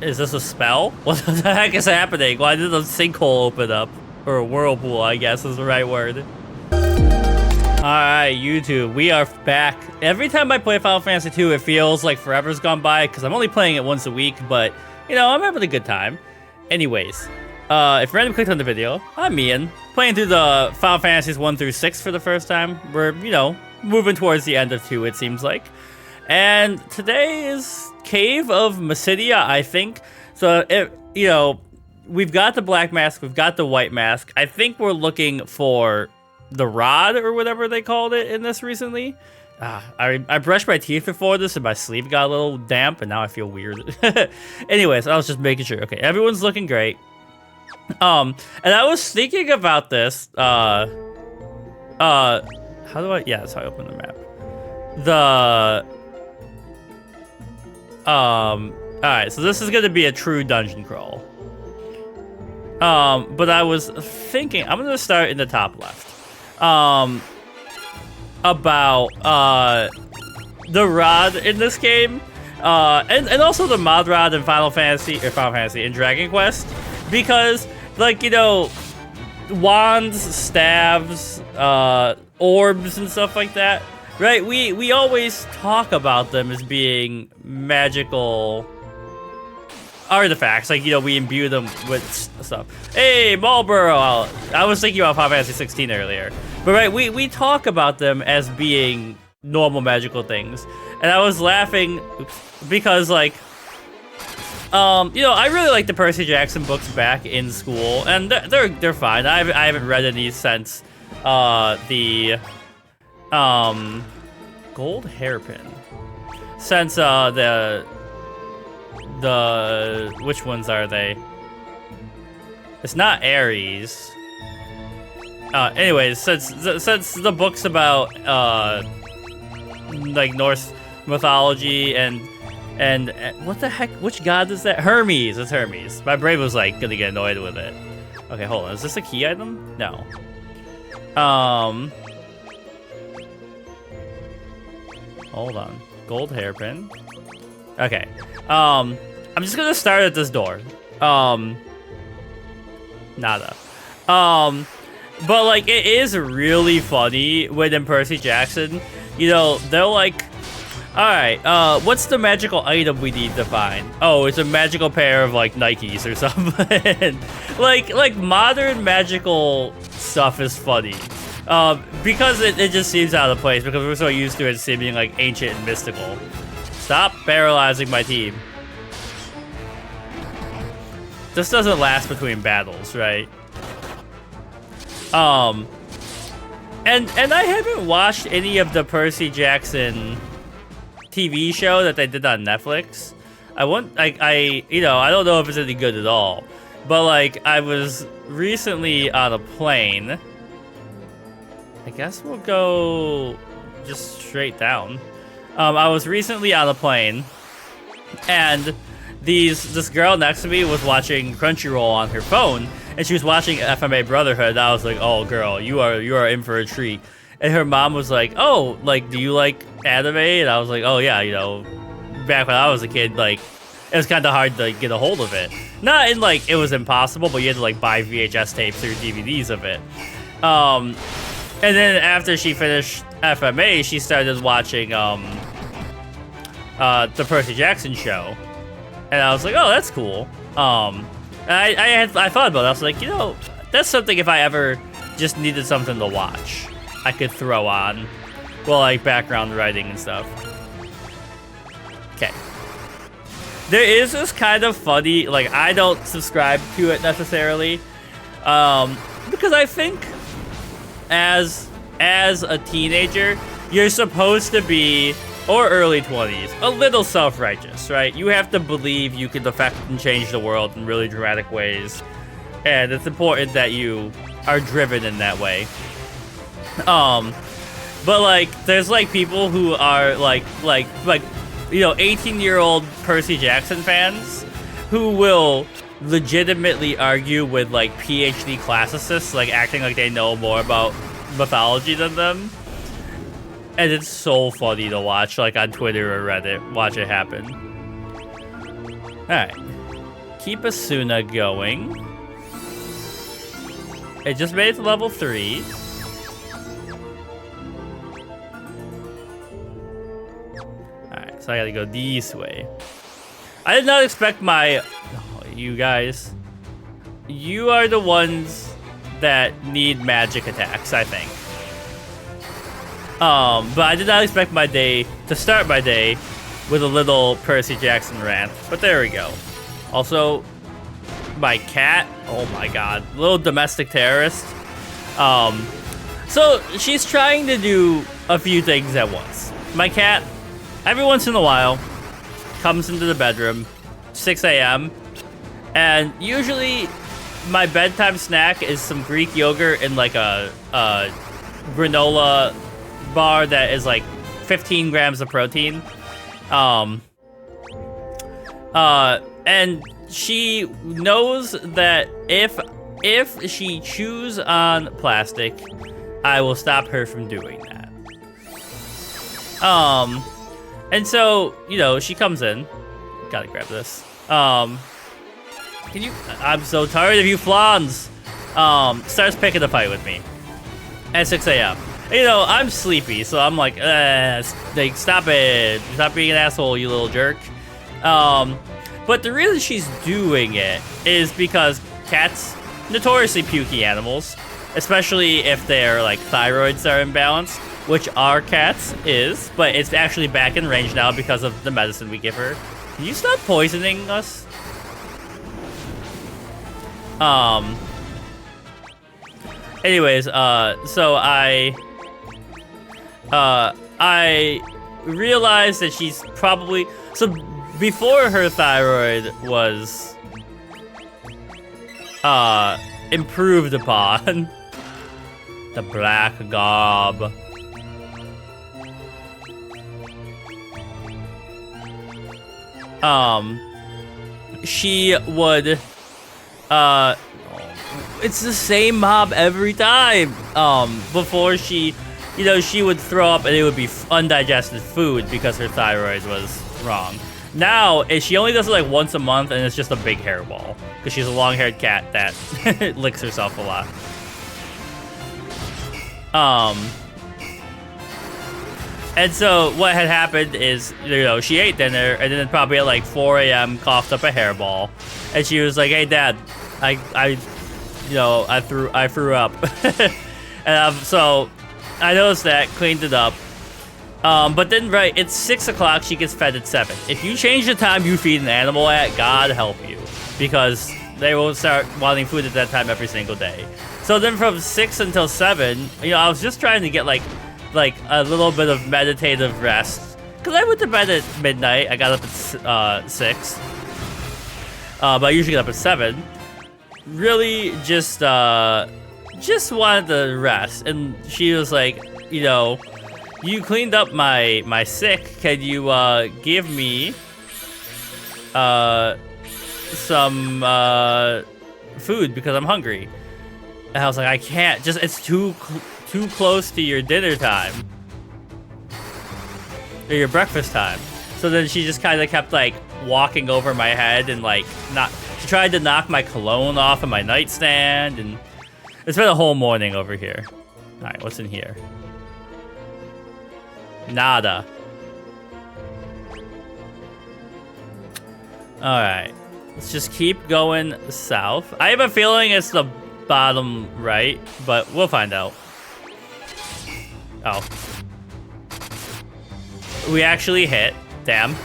Is this a spell? What the heck is happening? Why did the sinkhole open up? Or a whirlpool, I guess is the right word. Alright, YouTube, we are back. Every time I play Final Fantasy II, it feels like forever's gone by, because I'm only playing it once a week, but, you know, I'm having a good time. Anyways, if you randomly clicked on the video, I'm Ian, playing through the Final Fantasies 1 through 6 for the first time. We're, you know, moving towards the end of 2, it seems like. And today is Cave of Mysidia, I think. So, you know, we've got the black mask, we've got the white mask. I think we're looking for the rod or whatever they called it in this recently. I brushed my teeth before this and my sleeve got a little damp and now I feel weird. Anyways, I was just making sure. Okay, everyone's looking great. And I was thinking about this. How do I? Yeah, that's how I open the map. Alright, so this is gonna be a true dungeon crawl. But I was thinking, I'm gonna start in the top left. About, the rod in this game. And also the mod rod in Final Fantasy and Dragon Quest. Because, like, you know, wands, staves, orbs and stuff like that. Right, we always talk about them as being magical artifacts, like, you know, we imbue them with stuff. Hey, Marlboro! I was thinking about Final Fantasy 16 earlier. But right, we talk about them as being normal magical things. And I was laughing because, like, you know, I really like the Percy Jackson books back in school, and they're fine. I haven't read any since the gold hairpin. Since the which ones are they? It's not Ares. Anyways, since the books about like Norse mythology and what the heck? Which god is that? Hermes. It's Hermes. My brain was like gonna get annoyed with it. Okay, hold on. Is this a key item? No. Hold on. Gold hairpin. Okay. I'm just gonna start at this door. Nada. But like, it is really funny when in Percy Jackson, you know, they're like, alright, what's the magical item we need to find? Oh, it's a magical pair of like Nikes or something. like modern magical stuff is funny. Because it just seems out of place because we're so used to it seeming like ancient and mystical. Stop paralyzing my team. This doesn't last between battles, right? And I haven't watched any of the Percy Jackson TV show that they did on Netflix. You know, I don't know if it's any good at all. But like, I was recently on a plane. I guess we'll go just straight down. I was recently on a plane, and this girl next to me was watching Crunchyroll on her phone, and she was watching FMA Brotherhood. And I was like, "Oh, girl, you are in for a treat." And her mom was like, "Oh, like, do you like anime?" And I was like, "Oh yeah, you know, back when I was a kid, like, it was kind of hard to get a hold of it. Not in like it was impossible, but you had to like buy VHS tapes or DVDs of it." And then after she finished FMA, she started watching the Percy Jackson show, and I was like, "Oh, that's cool." And I thought about it. I was like, you know, that's something if I ever just needed something to watch, I could throw on, well, like background writing and stuff. Okay. There is this kind of funny, like, I don't subscribe to it necessarily, because I think as a teenager, you're supposed to be, or early 20s, a little self-righteous, right? You have to believe you can affect and change the world in really dramatic ways, and it's important that you are driven in that way. But like, there's like people who are like you know, 18-year-old Percy Jackson fans who will legitimately argue with like PhD classicists, like acting like they know more about mythology than them. And it's so funny to watch, like on Twitter or Reddit. Watch it happen. Alright. keep Asuna going. It just made it to level 3. Alright, so I gotta go this way. I did not expect my... Oh, you guys. You are the ones that need magic attacks, I think. But I did not expect my day to start my day with a little Percy Jackson rant. But there we go. Also, my cat. Oh my god. Little domestic terrorist. So she's trying to do a few things at once. My cat, every once in a while, comes into the bedroom, 6 a.m. And usually my bedtime snack is some Greek yogurt and like a granola bar that is like 15 grams of protein. And she knows that if she chews on plastic, I will stop her from doing that. And so, you know, she comes in. Gotta grab this. Can you... I'm so tired of you flans. Starts picking a fight with me at 6 a.m. You know, I'm sleepy, so I'm like, stop it. Stop being an asshole, you little jerk. But the reason she's doing it is because cats, notoriously pukey animals, especially if their like thyroids are imbalanced, which our cats is, but it's actually back in range now because of the medicine we give her. Can you stop poisoning us? Anyways, so I realized that she's probably... So before her thyroid was improved upon, the black gob. She would, it's the same mob every time. Before she, you know, she would throw up and it would be undigested food because her thyroid was wrong. Now, she only does it like once a month and it's just a big hairball because she's a long-haired cat that licks herself a lot. And so what had happened is, you know, she ate dinner and then probably at like 4 a.m. coughed up a hairball, and she was like, "Hey, Dad, I threw up," and so I noticed that, cleaned it up. But then, right, it's 6 o'clock. She gets fed at 7. If you change the time you feed an animal at, God help you, because they will start wanting food at that time every single day. So then from 6 until 7, you know, I was just trying to get like a little bit of meditative rest. Because I went to bed at midnight. I got up at 6. But I usually get up at 7. Really just wanted to rest. And she was like, you know, you cleaned up my sick. Can you give me some food because I'm hungry? And I was like, I can't. Just, it's too close to your dinner time. Or your breakfast time. So then she just kind of kept like walking over my head and like she tried to knock my cologne off of my nightstand, and it's been a whole morning over here. All right, what's in here? Nada. All right, let's just keep going south. I have a feeling it's the bottom right, but we'll find out. Oh. We actually hit. Damn.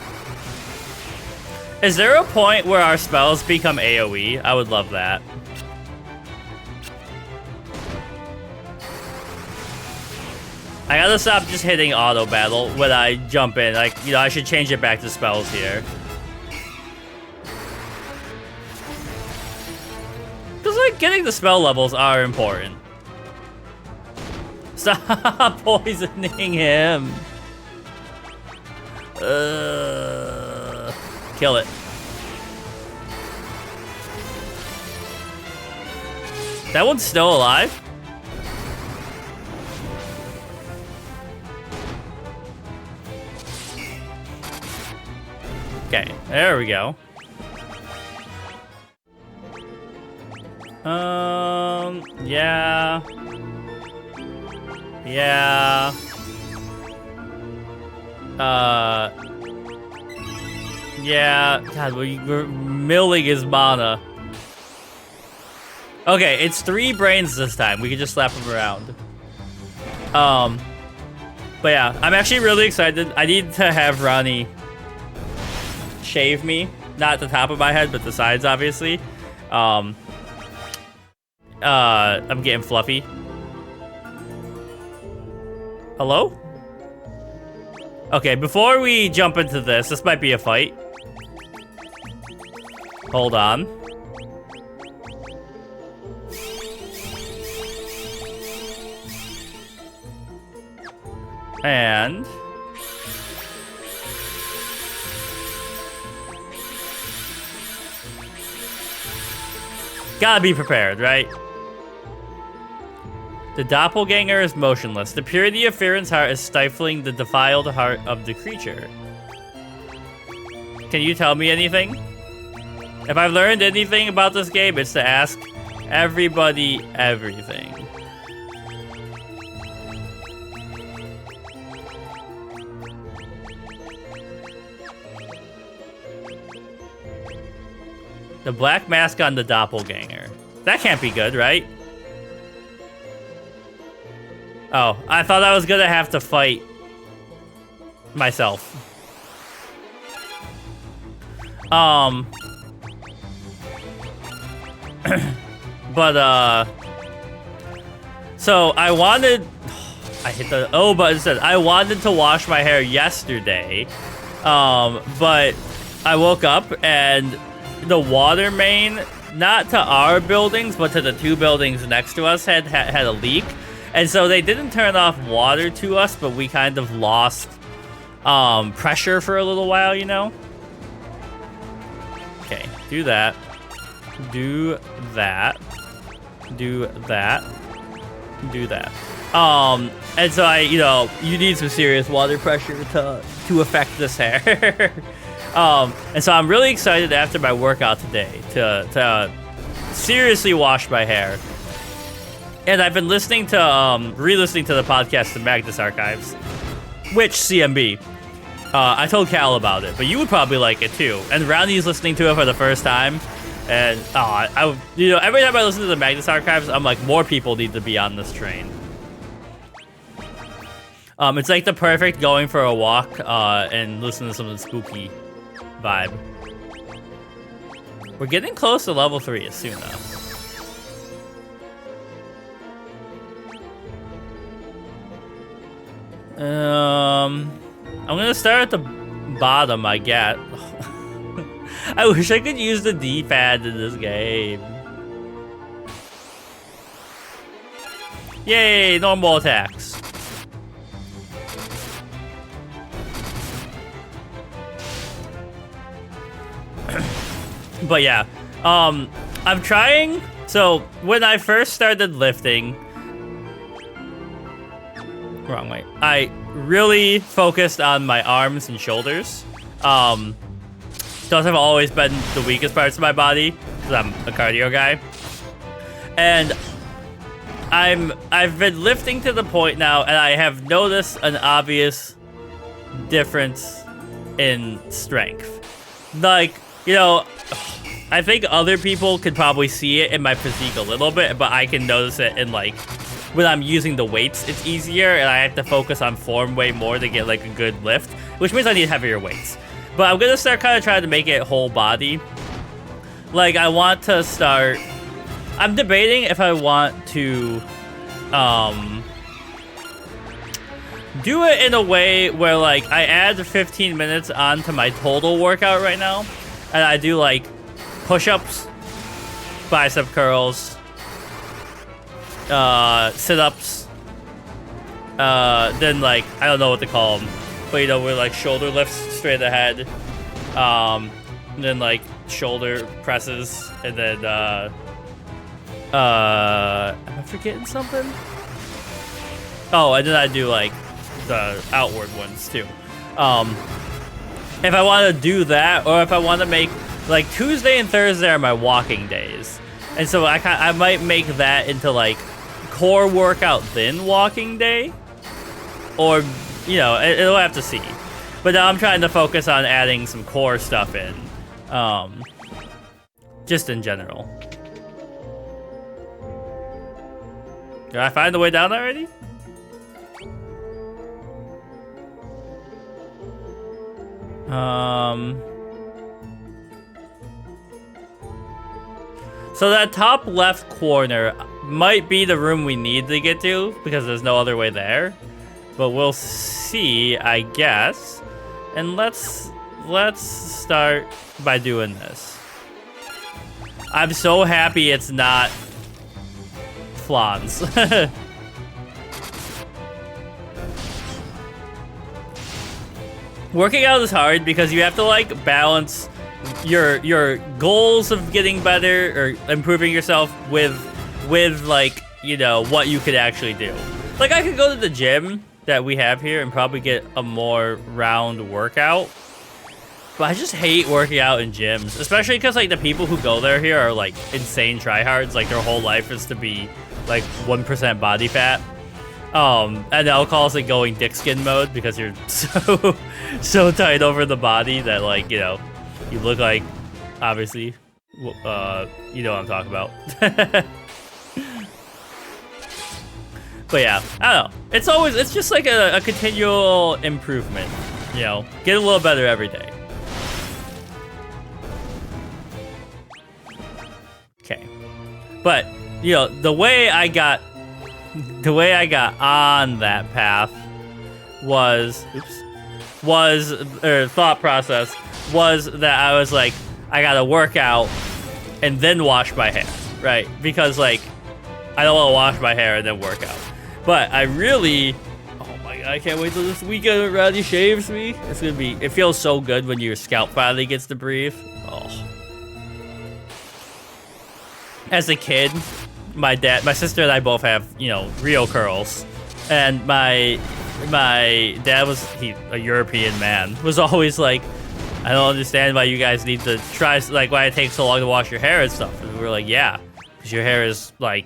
Is there a point where our spells become AoE? I would love that. I gotta stop just hitting auto battle when I jump in. Like, you know, I should change it back to spells here. Because, like, getting the spell levels are important. Stop poisoning him. Kill it. That one's still alive? Okay, there we go. Yeah. Yeah. Yeah. God, we're milling his mana. Okay, it's 3 brains this time. We can just slap him around. But yeah, I'm actually really excited. I need to have Ronnie shave me. Not the top of my head, but the sides, obviously. I'm getting fluffy. Hello? Okay, before we jump into this might be a fight. Hold on. And... gotta be prepared, right? The doppelganger is motionless. The purity of Farron's heart is stifling the defiled heart of the creature. Can you tell me anything? If I've learned anything about this game, it's to ask everybody everything. The black mask on the doppelganger. That can't be good, right? Oh, I thought I was gonna have to fight myself. So I wanted... I hit the O button instead. I wanted to wash my hair yesterday, but I woke up and the water main, not to our buildings, but to the 2 buildings next to us, had a leak. And so they didn't turn off water to us, but we kind of lost pressure for a little while, you know? Okay, do that. Do that. Do that. Do that. And so you need some serious water pressure to affect this hair. And so I'm really excited after my workout today to seriously wash my hair. And I've been listening to, re-listening to the podcast, The Magnus Archives, which CMB. I told Cal about it, but you would probably like it too. And Roundy's listening to it for the first time. And, every time I listen to The Magnus Archives, I'm like, more people need to be on this train. It's like the perfect going for a walk, and listen to some of the spooky vibe. We're getting close to level 3 as soon though. I'm gonna start at the bottom, I get. I wish I could use the D-pad in this game. Yay, normal attacks. But yeah, I'm trying. So when I first started lifting, wrong way, I really focused on my arms and shoulders. Those have always been the weakest parts of my body because I'm a cardio guy. And I've been lifting to the point now, and I have noticed an obvious difference in strength. Like, I think other people could probably see it in my physique a little bit, but I can notice it in, like, when I'm using the weights, it's easier, and I have to focus on form way more to get, like, a good lift, which means I need heavier weights. But I'm gonna start kind of trying to make it whole body. Like, I want to start... I'm debating if I want to, do it in a way where, like, I add 15 minutes onto my total workout right now, and I do, like, push-ups, bicep curls, sit-ups, then, like, I don't know what to call them, but, with, like, shoulder lifts straight ahead, and then, like, shoulder presses, and then, am I forgetting something? Oh, and then I do, like, the outward ones, too. If I want to do that, or if I want to make, like, Tuesday and Thursday are my walking days. And so I might make that into like core workout then walking day, or it'll have to see. But now I'm trying to focus on adding some core stuff in, just in general. Did I find the way down already? So that top left corner might be the room we need to get to because there's no other way there. But we'll see, I guess. And let's start by doing this. I'm so happy it's not flans. Working out is hard because you have to like balance your goals of getting better or improving yourself with like, what you could actually do. Like I could go to the gym that we have here and probably get a more round workout. But I just hate working out in gyms, especially because like the people who go there here are like insane tryhards. Like their whole life is to be like 1% body fat. And I'll call it going dick skin mode because you're so tight over the body that like, you look like, obviously, you know what I'm talking about. But yeah, I don't know. It's just like a continual improvement, get a little better every day. Okay. But, the way I got on that path thought process was that I was like, I gotta work out and then wash my hair, right? Because like, I don't want to wash my hair and then work out. But I really, oh my god, I can't wait till this weekend when Roddy shaves me. It feels so good when your scalp finally gets to breathe. Oh. As a kid, my sister and I both have, real curls. And my dad was, a European man, was always like, I don't understand why you guys need to try, like, why it takes so long to wash your hair and stuff. And we were like, yeah, because your hair is like,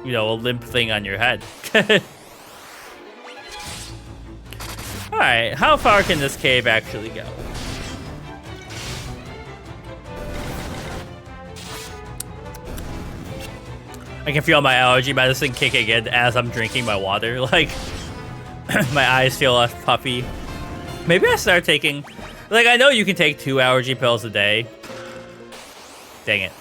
a limp thing on your head. Alright, how far can this cave actually go? I can feel my allergy medicine kicking in as I'm drinking my water. Like, my eyes feel less puffy. Maybe I start taking... Like, I know you can take 2 allergy pills a day. Dang it.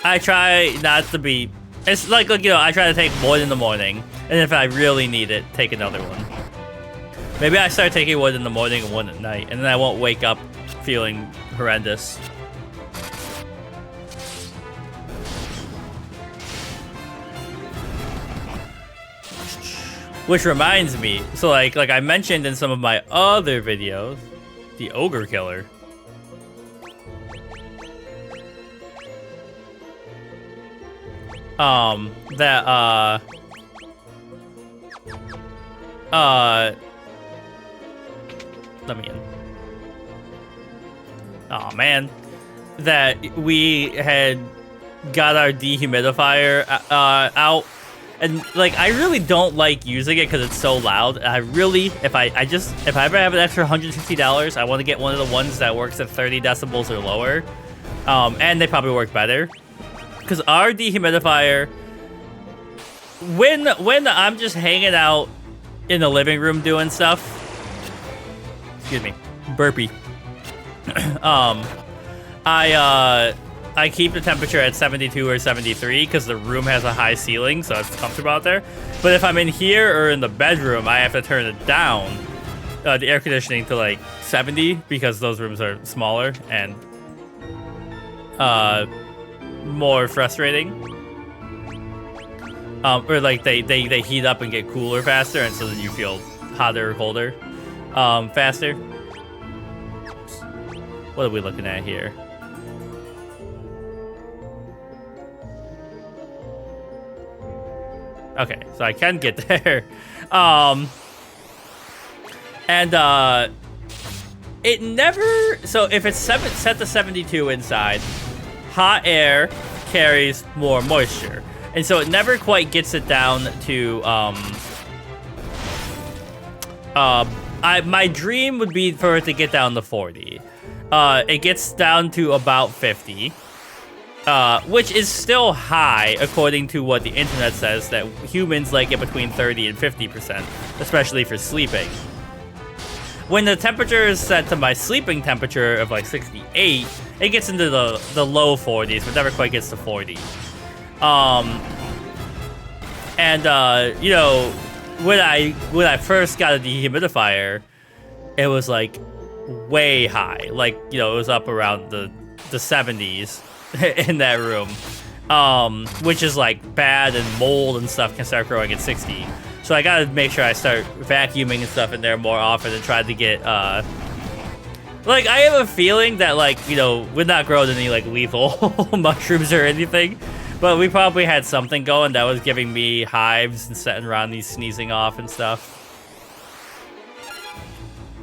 I try not to be... It's like, I try to take one in the morning. And if I really need it, take another one. Maybe I start taking one in the morning and one at night. And then I won't wake up feeling horrendous. Which reminds me, so like I mentioned in some of my other videos, the ogre killer. Let me in. Oh man, that we had got our dehumidifier out. And like, I really don't like using it because it's so loud. I really, if I ever have an extra $150, I want to get one of the ones that works at 30 decibels or lower. And they probably work better. Because our dehumidifier, when I'm just hanging out in the living room doing stuff, excuse me, burpee. I keep the temperature at 72 or 73 because the room has a high ceiling, so it's comfortable out there. But if I'm in here or in the bedroom, I have to turn it down, the air conditioning to like 70 because those rooms are smaller and more frustrating. Or like they heat up and get cooler faster, and so then you feel hotter or colder faster. What are we looking at here? Okay, so I can get there. It never... So if it's set to 72 inside, hot air carries more moisture. And so it never quite gets it down to, my dream would be for it to get down to 40. It gets down to about 50. Which is still high, according to what the internet says, that humans like it between 30 and 50%, especially for sleeping. When the temperature is set to my sleeping temperature of like 68, it gets into the low 40s, but never quite gets to 40. You know, when I first got a dehumidifier, it was like way high. Like, you know, it was up around the 70s in that room, which is like bad, and mold and stuff can start growing at 60. So I gotta make sure I start vacuuming and stuff in there more often and try to get, like, I have a feeling that, like, you know, we're not growing any, like, lethal mushrooms or anything, but we probably had something going that was giving me hives and setting around these sneezing off and stuff.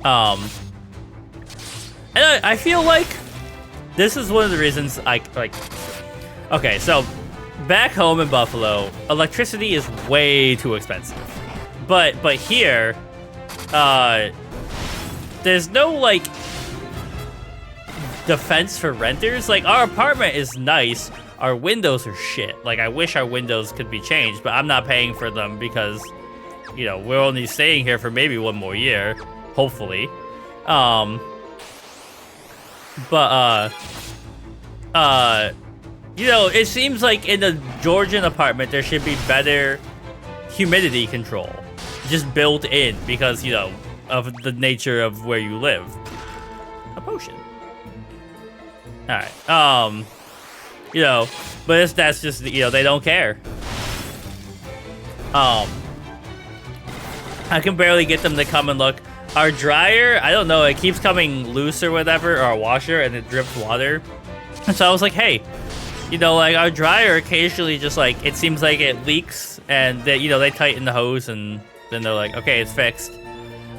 And I feel like this is one of the reasons okay, so back home in Buffalo, electricity is way too expensive. But here, there's no, like, defense for renters. Like, our apartment is nice. Our windows are shit. Like, I wish our windows could be changed, but I'm not paying for them because, you know, we're only staying here for maybe one more year, hopefully. You know, it seems like in a Georgian apartment, there should be better humidity control. Just built in, because, you know, of the nature of where you live. A potion. Alright, you know, but that's just, you know, they don't care. I can barely get them to come and look. Our dryer, I don't know, it keeps coming loose or whatever, or our washer, and it drips water. And so I was like, hey, you know, like, our dryer occasionally just, like, it seems like it leaks, and they, you know, they tighten the hose, and then they're like, okay, it's fixed.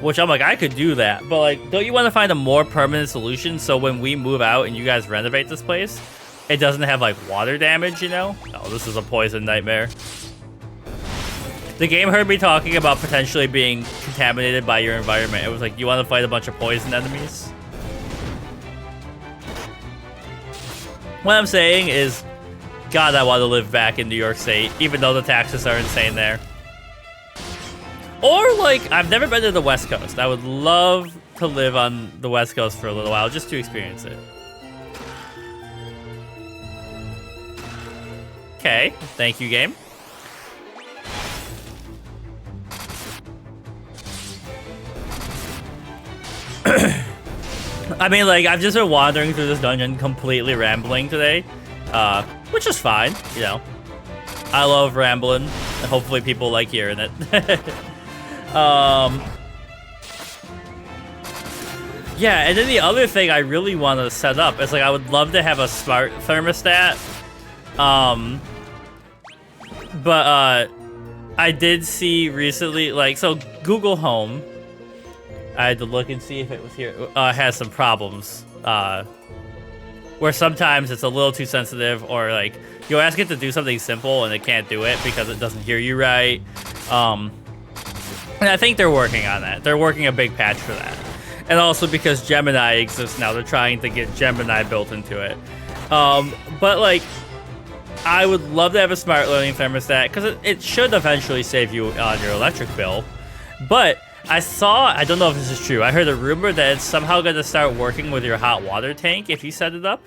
Which I'm like, I could do that, but, like, don't you want to find a more permanent solution so when we move out and you guys renovate this place, it doesn't have, like, water damage, you know? Oh, this is a poison nightmare. The game heard me talking about potentially being contaminated by your environment. It was like, you want to fight a bunch of poison enemies? What I'm saying is, God, I want to live back in New York State, even though the taxes are insane there. Or, like, I've never been to the West Coast. I would love to live on the West Coast for a little while, just to experience it. Okay, thank you, game. I mean, like, I've just been wandering through this dungeon completely rambling today, which is fine, you know. I love rambling, and hopefully people like hearing it. Yeah, and then the other thing I really want to set up is, like, I would love to have a smart thermostat, but I did see recently, like, so Google Home, I had to look and see if it was here, has some problems, where sometimes it's a little too sensitive, or, like, you ask it to do something simple and it can't do it because it doesn't hear you right. And I think they're working on that. They're working a big patch for that. And also because Gemini exists now, they're trying to get Gemini built into it. But, like, I would love to have a smart learning thermostat, because it should eventually save you on your electric bill. But I don't know if this is true, I heard a rumor that it's somehow going to start working with your hot water tank if you set it up.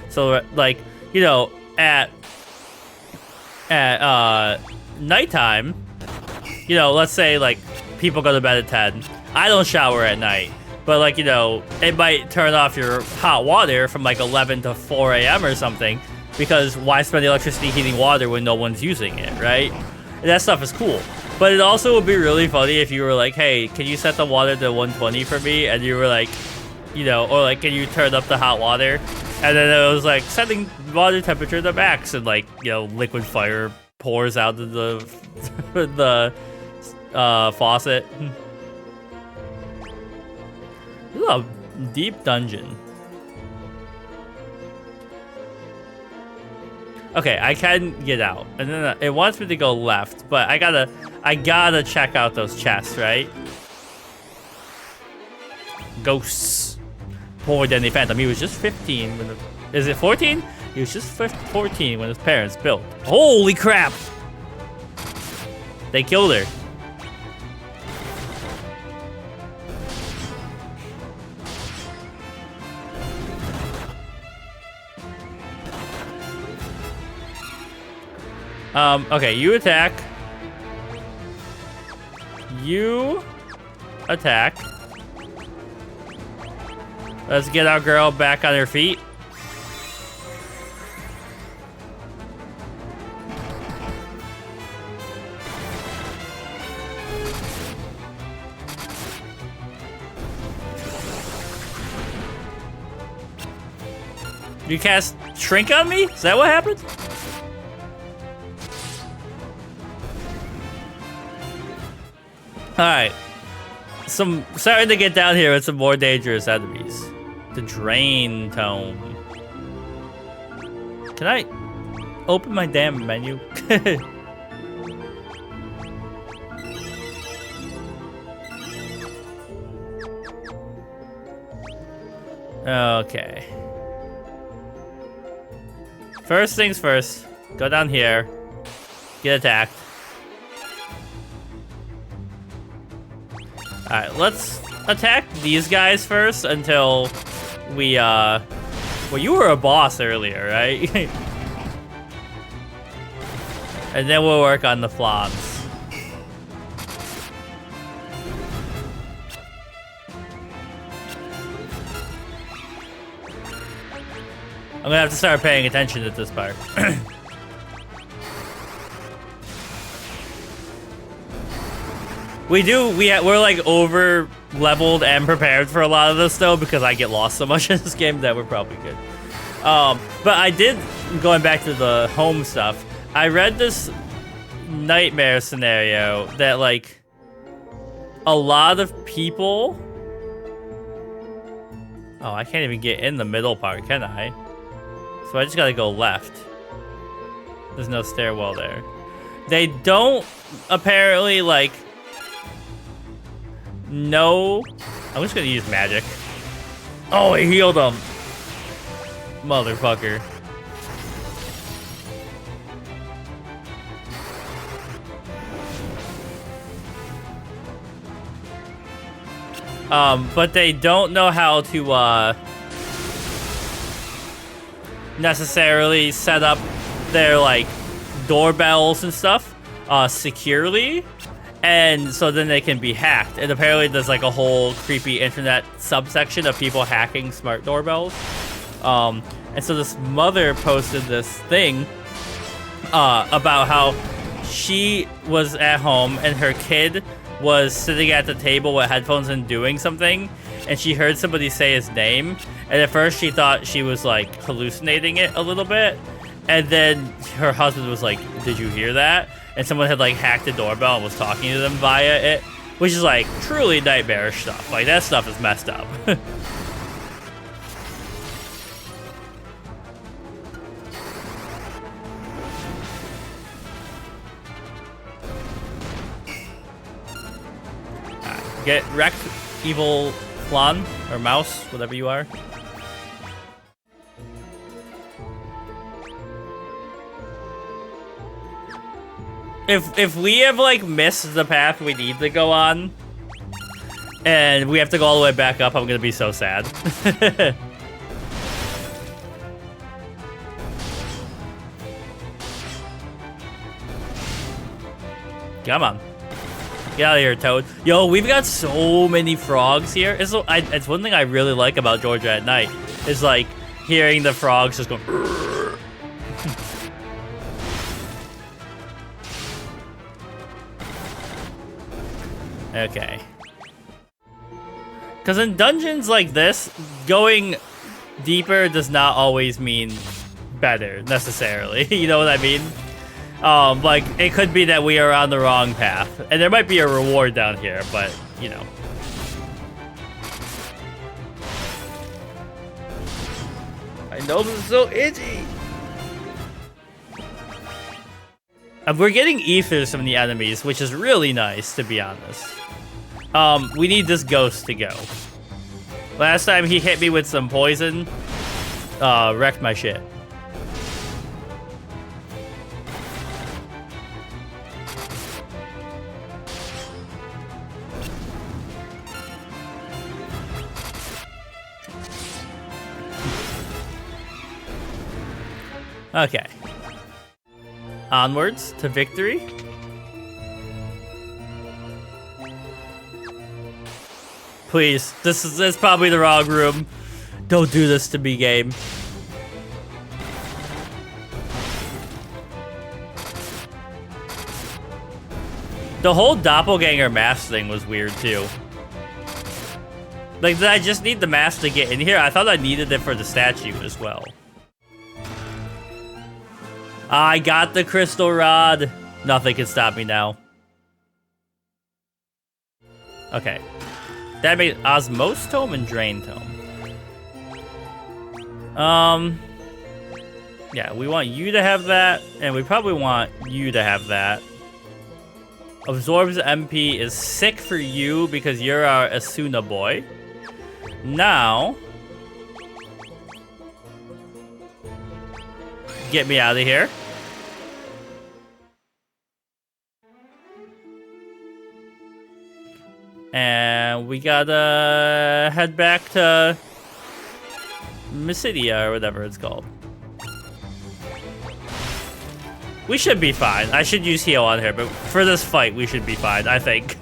So, like, you know, at nighttime, you know, let's say, like, people go to bed at 10. I don't shower at night. But, like, you know, it might turn off your hot water from, like, 11 to 4 a.m. or something, because why spend the electricity heating water when no one's using it, right? And that stuff is cool. But it also would be really funny if you were like, hey, can you set the water to 120 for me? And you were like, you know, or, like, can you turn up the hot water? And then it was like, setting water temperature to max, and, like, you know, liquid fire pours out of the faucet. This is a deep dungeon. Okay, I can get out. And then it wants me to go left, but I gotta check out those chests, right? Ghosts. Poor Danny Phantom. He was just 15 when is it 14? He was just 14 when his parents built. Holy crap! They killed her. Okay, you attack. You attack. Let's get our girl back on her feet. You cast Shrink on me? Is that what happened? Alright. Starting to get down here with some more dangerous enemies. The Drain Tome. Can I open my damn menu? Okay. First things first. Go down here. Get attacked. Alright, let's attack these guys first until we, well, you were a boss earlier, right? And then we'll work on the flans. I'm gonna have to start paying attention at this part. We're like over leveled and prepared for a lot of this though, because I get lost so much in this game that we're probably good. But I did, going back to the home stuff, I read this nightmare scenario that like a lot of people, oh, I can't even get in the middle part, can I? So I just gotta go left. There's no stairwell there. They don't apparently like know. I'm just gonna use magic. Oh, it healed him. Motherfucker. But they don't know how to, necessarily set up their, like, doorbells and stuff, securely. And so then they can be hacked. And apparently there's, like, a whole creepy internet subsection of people hacking smart doorbells. And so this mother posted this thing, about how she was at home and her kid was sitting at the table with headphones and doing something, and she heard somebody say his name, and at first she thought she was like hallucinating it a little bit, and then her husband was like, did you hear that? And someone had like hacked the doorbell and was talking to them via it, which is like truly nightmarish stuff. Like that stuff is messed up. Get wrecked, evil flan, or mouse, whatever you are. If we have like missed the path we need to go on, and we have to go all the way back up, I'm gonna be so sad. Come on. Get out of here, Toad. Yo, we've got so many frogs here. It's one thing I really like about Georgia at night. Is like hearing the frogs just go. Okay. Because in dungeons like this, going deeper does not always mean better, necessarily. You know what I mean? Like, it could be that we are on the wrong path. And there might be a reward down here, but, you know. I know this is so itchy. We're getting ethers from the enemies, which is really nice, to be honest. We need this ghost to go. Last time he hit me with some poison, wrecked my shit. Okay. Onwards to victory. Please, this is probably the wrong room. Don't do this to me, game. The whole doppelganger mask thing was weird too. Like, did I just need the mask to get in here? I thought I needed it for the statue as well. I got the crystal rod. Nothing can stop me now. Okay. That made Osmose Tome and Drain Tome. Yeah, we want you to have that, and we probably want you to have that. Absorbs MP is sick for you because you're our Asuna boy. Now, get me out of here. And we gotta head back to Mysidia or whatever it's called. We should be fine. I should use heal on her, but for this fight, we should be fine, I think.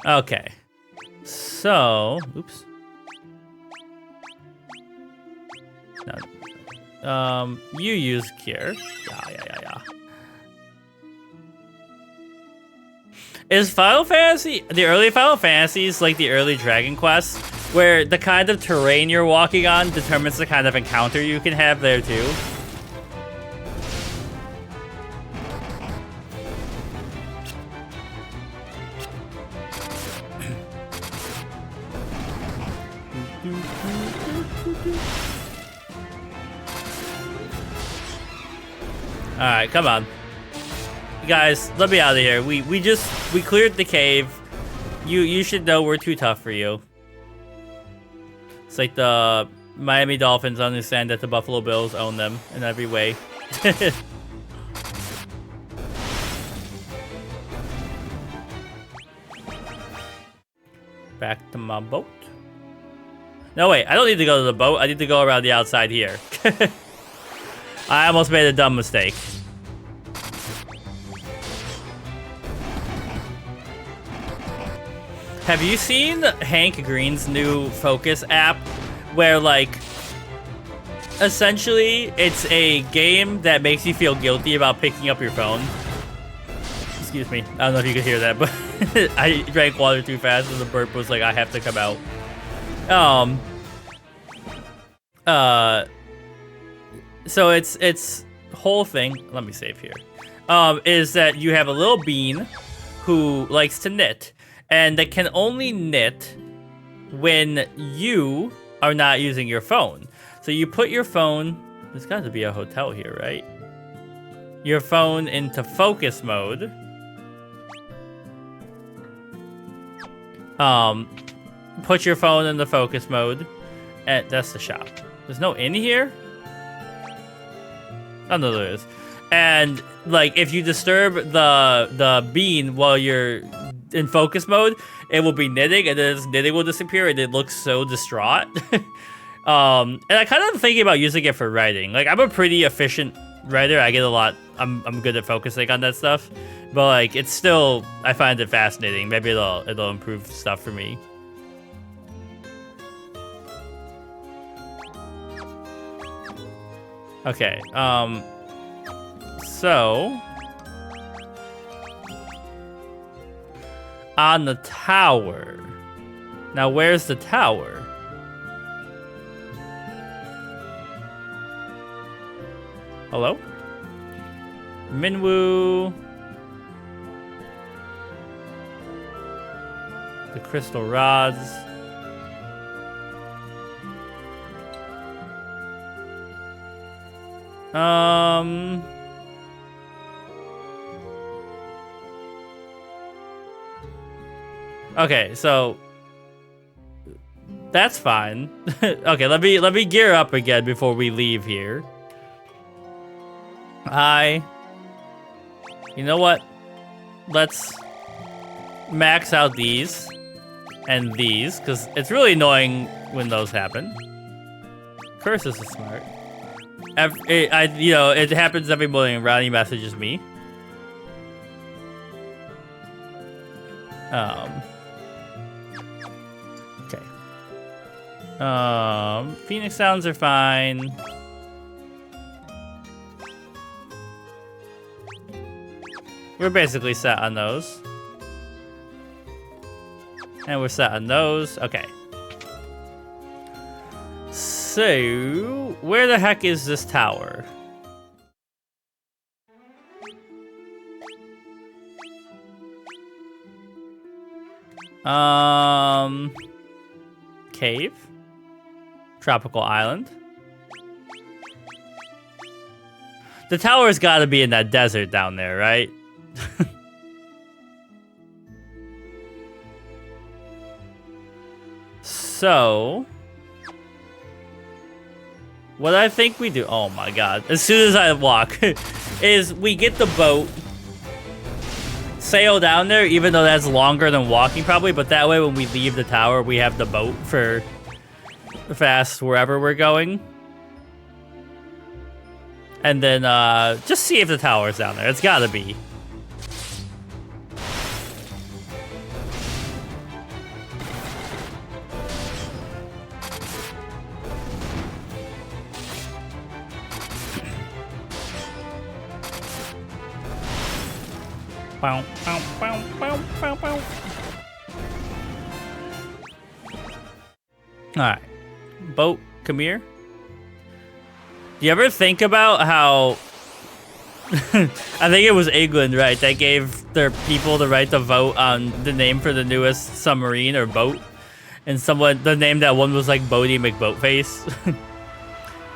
Okay. So, oops. No. You use Cure. Yeah. Is Final Fantasy, the early Final Fantasies, like the early Dragon Quest, where the kind of terrain you're walking on determines the kind of encounter you can have there too? Alright, come on. Guys, let me out of here. We cleared the cave. You should know we're too tough for you. It's like the Miami Dolphins understand that the Buffalo Bills own them in every way. Back to my boat. No, wait, I don't need to go to the boat. I need to go around the outside here. I almost made a dumb mistake. Have you seen Hank Green's new Focus app? Where, like, essentially, it's a game that makes you feel guilty about picking up your phone. Excuse me. I don't know if you could hear that, but I drank water too fast and the burp was like, I have to come out. So it's whole thing, let me save here, is that you have a little bean who likes to knit, and that can only knit when you are not using your phone. So you put your phone, there's got to be a hotel here, right? Your phone into focus mode. Put your phone in the focus mode, and that's the shop. There's no inn here? Oh, no, there is. And, like, if you disturb the bean while you're in focus mode, it will be knitting, and then knitting will disappear, and it looks so distraught. And I kind of thinking about using it for writing. Like, I'm a pretty efficient writer. I get a lot. I'm good at focusing on that stuff. But, like, it's still, I find it fascinating. Maybe it'll improve stuff for me. Okay, so on the tower. Now, where's the tower? Hello? Minwoo. The crystal rods. Okay, so that's fine. Okay, let me gear up again before we leave here. You know what? Let's max out these and these, because it's really annoying when those happen. Curses is smart. It happens every morning. Ronnie messages me. Okay. Phoenix sounds are fine. We're basically set on those. And we're set on those. Okay. So, where the heck is this tower? Cave? Tropical island? The tower's gotta be in that desert down there, right? So, what I think we do, oh my god, as soon as I walk, is we get the boat, sail down there, even though that's longer than walking probably, but that way when we leave the tower, we have the boat for fast wherever we're going. And then just see if the tower's down there. It's gotta be. Alright. Boat, come here. Do you ever think about how... I think it was England, right, that gave their people the right to vote on the name for the newest submarine or boat? And the name that one was like Bodie McBoatface.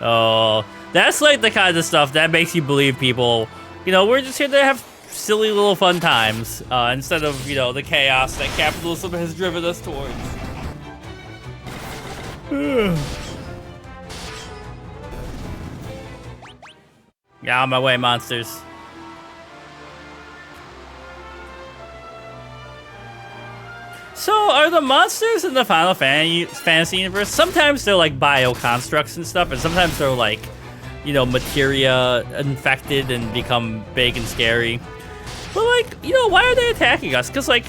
Oh, that's like the kind of stuff that makes you believe people, we're just here to have silly little fun times, instead of, the chaos that capitalism has driven us towards. Get out of my way, monsters. So, are the monsters in the Final Fantasy universe, sometimes they're like bio-constructs and stuff, and sometimes they're like, materia infected and become big and scary. But like, why are they attacking us? Because like,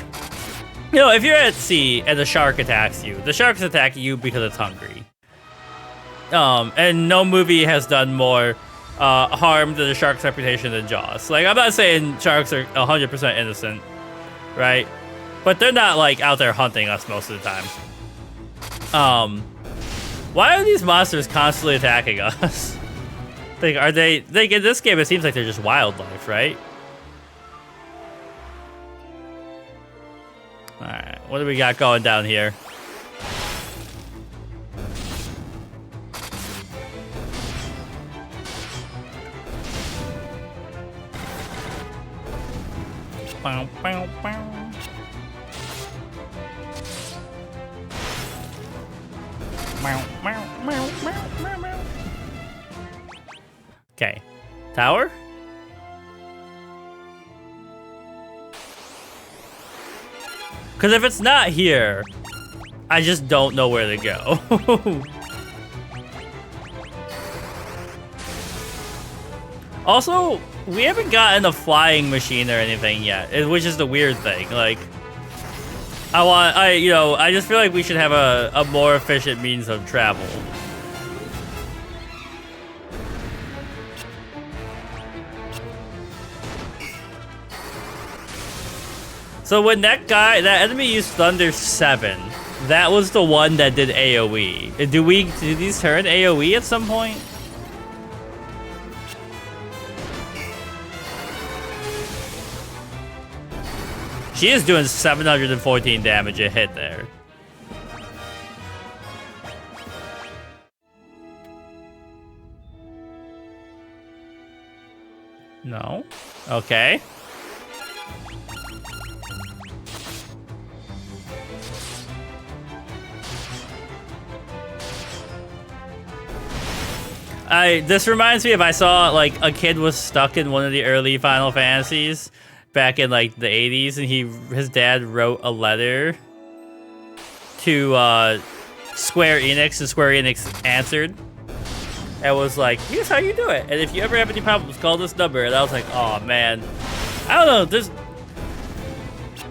if you're at sea and a shark attacks you, the shark's attacking you because it's hungry. And no movie has done more harm to the shark's reputation than Jaws. Like, I'm not saying sharks are 100% innocent, right? But they're not like out there hunting us most of the time. Why are these monsters constantly attacking us? Like, are they in this game, it seems like they're just wildlife, right? Alright, what do we got going down here? Bow, bow, bow. Okay, tower? Because if it's not here, I just don't know where to go. Also, we haven't gotten a flying machine or anything yet, which is the weird thing. Like, I just feel like we should have a more efficient means of travel. So when that enemy used Thunder 7, that was the one that did AoE. Did these turn AoE at some point? She is doing 714 damage a hit there. No. Okay. This reminds me if I saw like a kid was stuck in one of the early Final Fantasies back in like the 80s, and his dad wrote a letter to Square Enix, and Square Enix answered and was like, here's how you do it, and if you ever have any problems, call this number. And I was like, oh man, I don't know,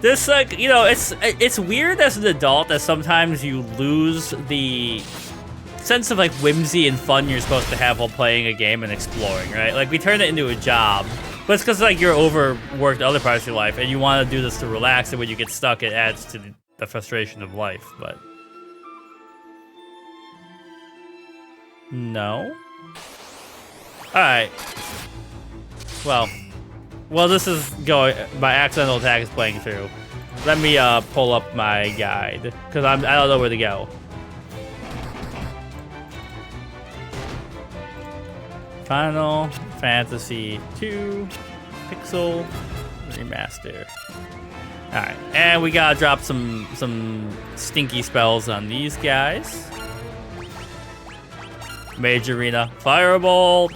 this like, you know, it's weird as an adult that sometimes you lose the sense of like whimsy and fun you're supposed to have while playing a game and exploring, right? Like we turn it into a job, but it's because like you're overworked other parts of your life and you want to do this to relax, and when you get stuck it adds to the frustration of life. But no. Alright. Well, this is going, my accidental attack is playing through. Let me pull up my guide, because I don't know where to go. Final Fantasy 2 Pixel Remaster. Alright, and we gotta drop some stinky spells on these guys. Mage Arena Firebolt.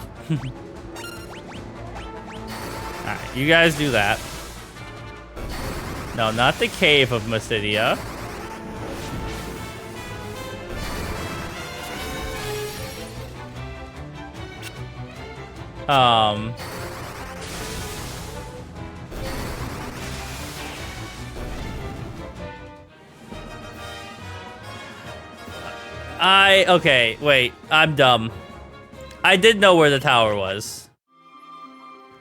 Alright, you guys do that. No, not the Cave of Mysidia. Okay, wait, I'm dumb. I did know where the tower was.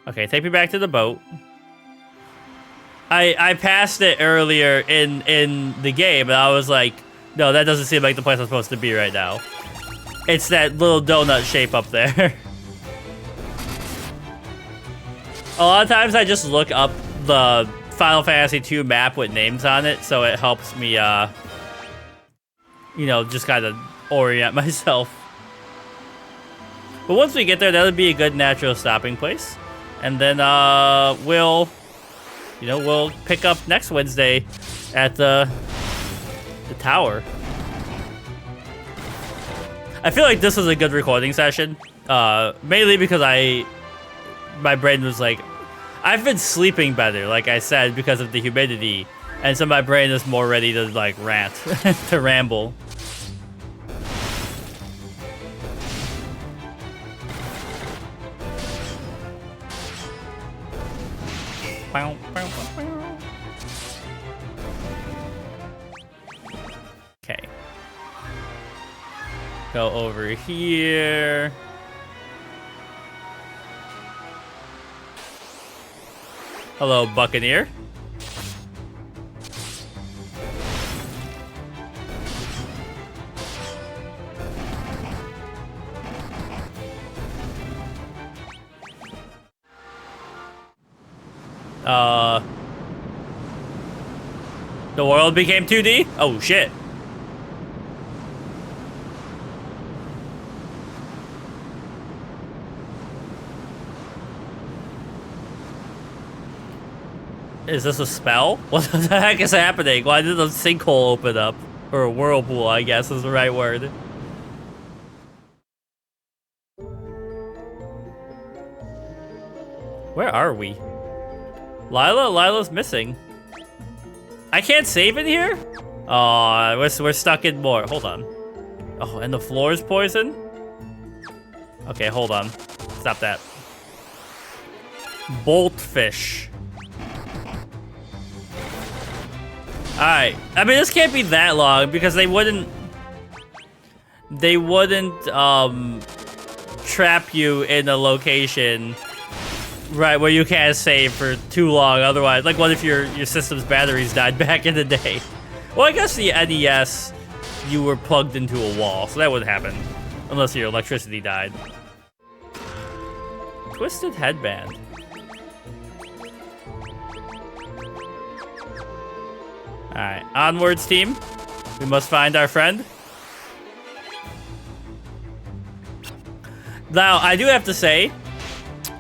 Okay, take me back to the boat. I passed it earlier in the game, and I was like, no, that doesn't seem like the place I'm supposed to be right now. It's that little donut shape up there. A lot of times I just look up the Final Fantasy 2 map with names on it, so it helps me, you know, just kind of orient myself. But once we get there, that'll be a good natural stopping place. And then, we'll pick up next Wednesday at the tower. I feel like this was a good recording session, mainly because my brain was like, I've been sleeping better, like I said, because of the humidity, and so my brain is more ready to like rant, to ramble. Okay. Go over here. Hello, Buccaneer. The world became 2D? Oh, shit. Is this a spell? What the heck is happening? Why did the sinkhole open up? Or a whirlpool, I guess is the right word. Where are we? Lila's missing. I can't save in here? Oh, we're stuck in more. Hold on. Oh, and the floor is poison? Okay, hold on. Stop that. Boltfish. Alright. I mean, this can't be that long because they wouldn't trap you in a location right where you can't save for too long. Otherwise, like, what if your system's batteries died back in the day? Well, I guess the NES, you were plugged into a wall, so that wouldn't happen unless your electricity died. Twisted headband. Alright, onwards, team. We must find our friend. Now, I do have to say,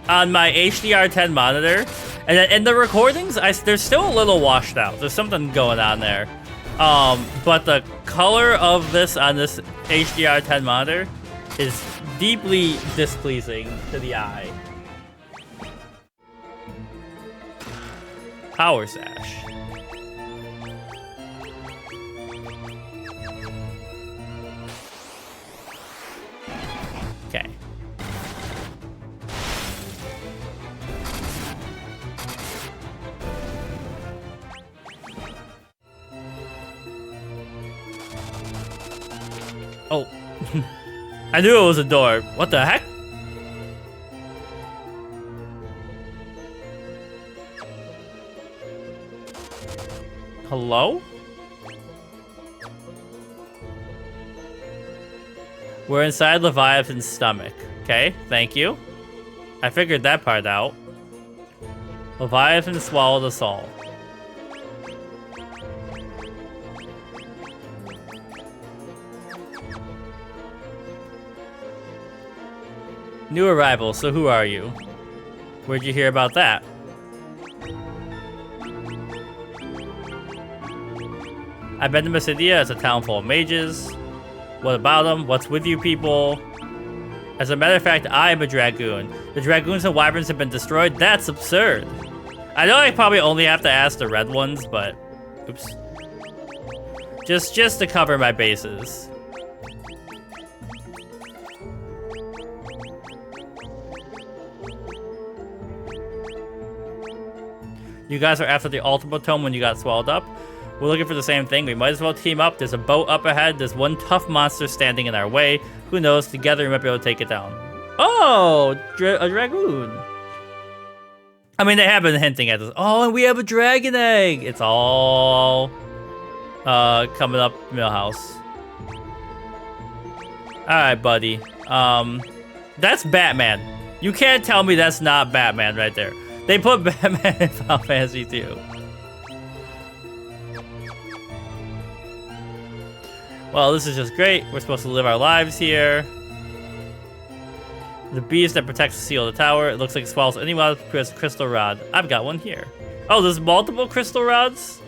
on my HDR10 monitor, and in the recordings, they're still a little washed out. There's something going on there. But the color of this on this HDR10 monitor is deeply displeasing to the eye. Power Sash. Okay. Oh. I knew it was a door. What the heck? Hello? We're inside Leviathan's stomach. Okay, thank you. I figured that part out. Leviathan swallowed us all. New arrival, so who are you? Where'd you hear about that? I've been to Mysidia. It's a town full of mages. What about them? What's with you people? As a matter of fact, I am a dragoon. The dragoons and wyverns have been destroyed? That's absurd. I know I probably only have to ask the red ones, but... Oops. Just to cover my bases. You guys are after the ultimate tome when you got swallowed up. We're looking for the same thing. We might as well team up. There's a boat up ahead. There's one tough monster standing in our way. Who knows? Together we might be able to take it down. Oh, a dragoon. I mean, they have been hinting at this. Oh, and we have a dragon egg. It's all coming up Millhouse. All right, buddy. That's Batman. You can't tell me that's not Batman right there. They put Batman in Final Fantasy 2. Well, this is just great. We're supposed to live our lives here. The beast that protects the seal of the tower. It looks like it swallows anyone with a crystal rod. I've got one here. Oh, there's multiple crystal rods?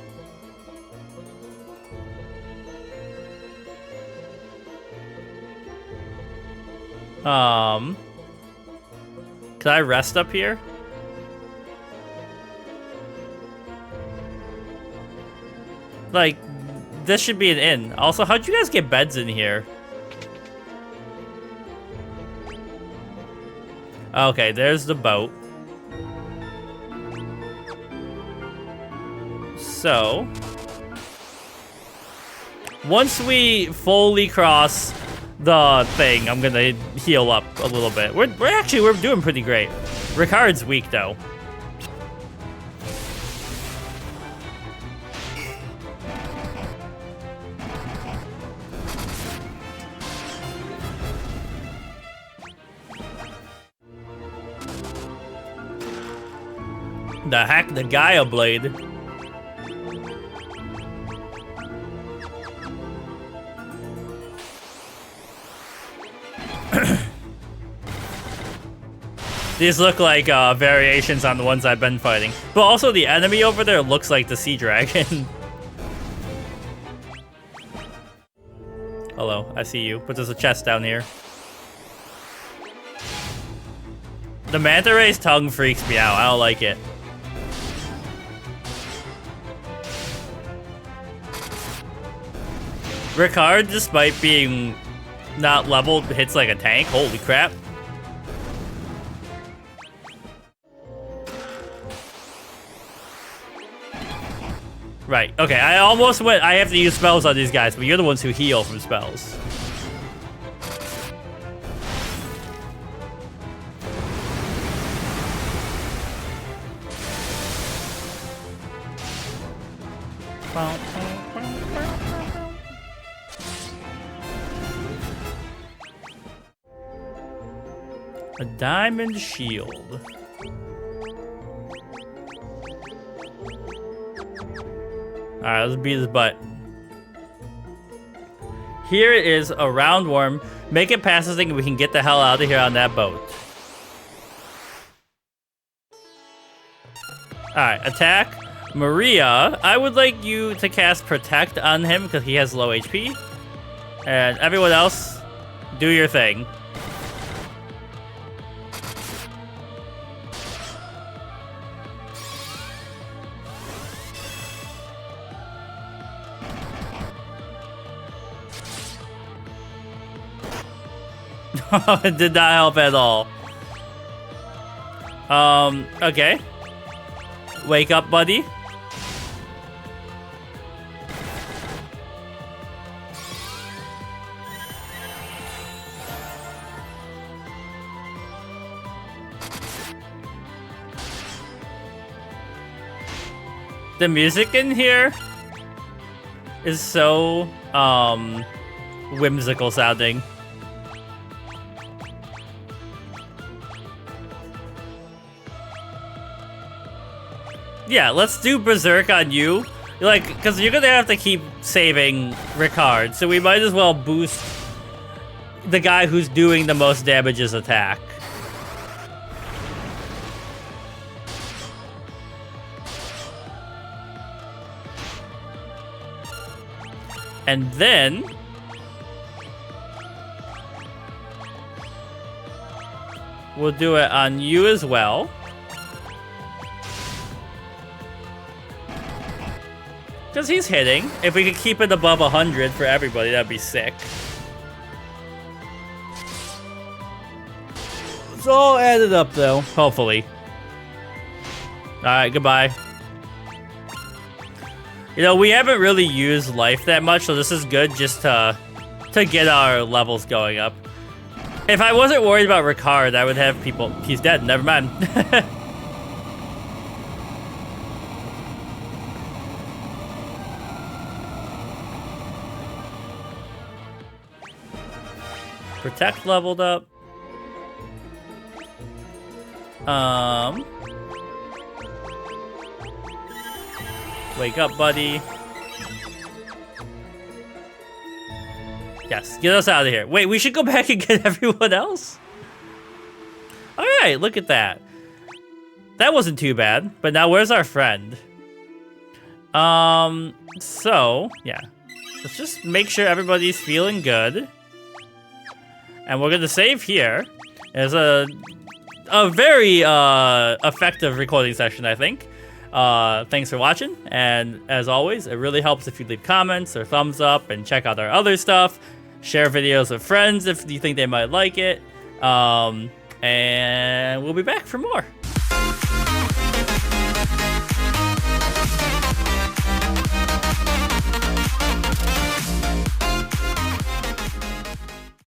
Can I rest up here? Like, this should be an inn. Also, how'd you guys get beds in here? Okay, there's the boat. So, once we fully cross the thing, I'm gonna heal up a little bit. We're doing pretty great. Ricard's weak though. The heck, the Gaia blade. These look like variations on the ones I've been fighting. But also the enemy over there looks like the sea dragon. Hello, I see you. But there's a chest down here. The manta ray's tongue freaks me out. I don't like it. Ricard, despite being not leveled, hits like a tank. Holy crap. Right, okay, I almost went, I have to use spells on these guys, but you're the ones who heal from spells. A diamond shield. Alright, let's beat his butt. Here is a round worm. Make it past this thing and we can get the hell out of here on that boat. Alright, attack. Maria, I would like you to cast Protect on him because he has low HP. And everyone else, do your thing. It did not help at all. Okay. Wake up, buddy. The music in here is so, whimsical sounding. Yeah, let's do Berserk on you. Like, because you're gonna have to keep saving Ricard, so we might as well boost the guy who's doing the most damage's attack. And then we'll do it on you as well. Because he's hitting. If we could keep it above 100 for everybody, that'd be sick. It's all added up, though. Hopefully. Alright, goodbye. You know, we haven't really used life that much, so this is good just to get our levels going up. If I wasn't worried about Ricard, I would have people... He's dead. Never mind. Protect leveled up. Wake up, buddy. Yes, get us out of here. Wait, we should go back and get everyone else? Alright, look at that. That wasn't too bad, but now where's our friend? So, yeah. Let's just make sure everybody's feeling good. And we're gonna save here. It's a very effective recording session, I think. Thanks for watching, and as always, it really helps if you leave comments or thumbs up and check out our other stuff. Share videos with friends if you think they might like it. And we'll be back for more.